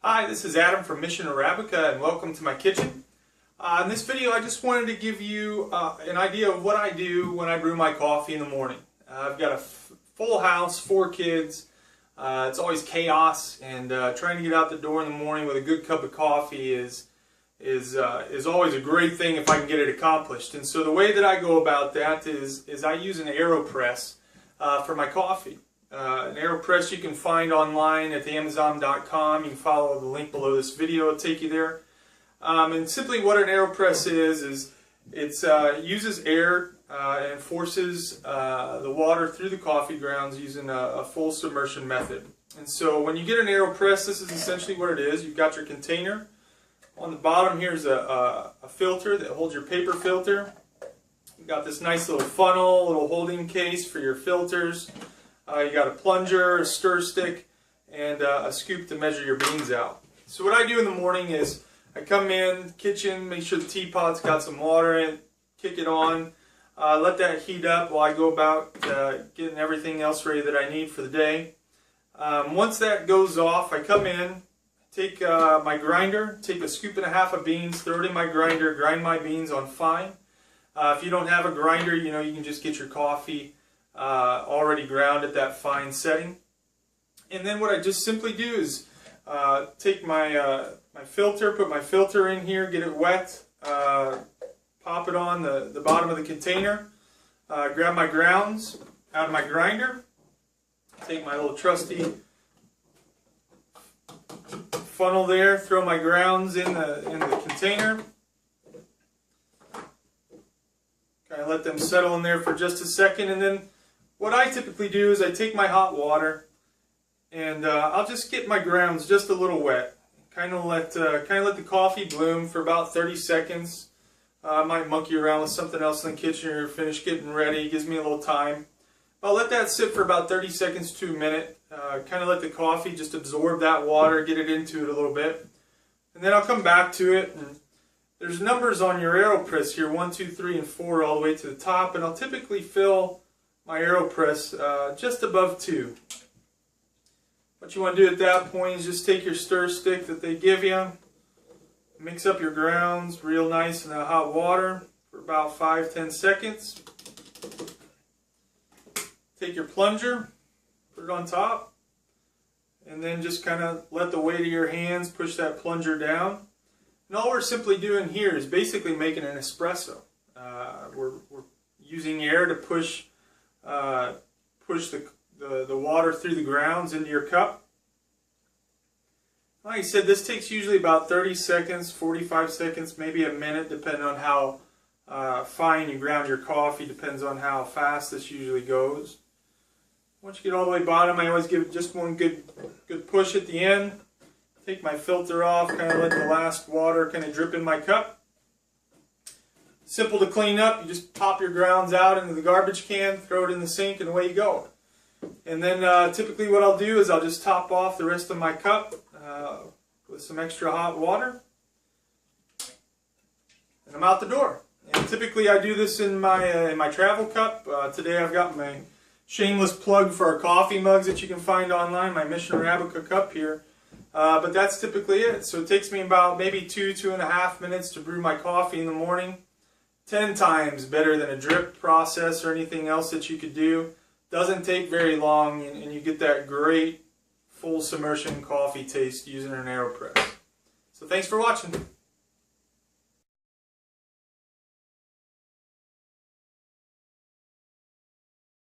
Hi, this is Adam from Mission Arabica and welcome to my kitchen. In this video I just wanted to give you an idea of what I do when I brew my coffee in the morning. I've got a full house, 4 kids. It's always chaos, and trying to get out the door in the morning with a good cup of coffee is always a great thing if I can get it accomplished. And so the way that I go about that is I use an AeroPress for my coffee. An AeroPress you can find online at Amazon.com. You can follow the link below this video, it'll take you there. And simply what an AeroPress is it uses air and forces the water through the coffee grounds using a full submersion method. And so when you get an AeroPress, this is essentially what it is. You've got your container. On the bottom here is a filter that holds your paper filter. You've got this nice little funnel, little holding case for your filters. You got a plunger, a stir stick, and a scoop to measure your beans out. So what I do in the morning is I come in, kitchen, make sure the teapot's got some water in it, kick it on, let that heat up while I go about getting everything else ready that I need for the day. Once that goes off, I come in, take my grinder, take a scoop and a half of beans, throw it in my grinder, grind my beans on fine. If you don't have a grinder, you can just get your coffee already ground at that fine setting. And then what I just simply do is take my filter, put my filter in here, get it wet, pop it on the bottom of the container, grab my grounds out of my grinder, take my little trusty funnel there, throw my grounds in the container. Kind of let them settle in there for just a second, and then what I typically do is I take my hot water and I'll just get my grounds just a little wet. Kind of let the coffee bloom for about 30 seconds. I might monkey around with something else in the kitchen or finish getting ready. It gives me a little time. I'll let that sit for about 30 seconds to a minute. Kind of let the coffee just absorb that water, get it into it a little bit. And then I'll come back to it. And there's numbers on your AeroPress here, 1, 2, 3, and 4 all the way to the top. And I'll typically fill my AeroPress just above 2. What you want to do at that point is just take your stir stick that they give you, mix up your grounds real nice in the hot water for about 5-10 seconds. Take your plunger, put it on top, and then just kind of let the weight of your hands push that plunger down. And all we're simply doing here is basically making an espresso. We're using air to push the water through the grounds into your cup. Like I said, this takes usually about 30 seconds, 45 seconds, maybe a minute, depending on how fine you ground your coffee, depends on how fast this usually goes. Once you get all the way bottom, I always give it just one good push at the end. Take my filter off, kind of let the last water kind of drip in my cup. Simple to clean up. You just pop your grounds out into the garbage can, throw it in the sink, and away you go. And then typically what I'll do is I'll just top off the rest of my cup with some extra hot water. And I'm out the door. And typically I do this in my travel cup. Today I've got my shameless plug for our coffee mugs that you can find online, my Mission Arabica cup here. But that's typically it. So it takes me about maybe 2.5 minutes to brew my coffee in the morning. 10 times better than a drip process or anything else that you could do. Doesn't take very long, and you get that great full submersion coffee taste using an AeroPress. So thanks for watching.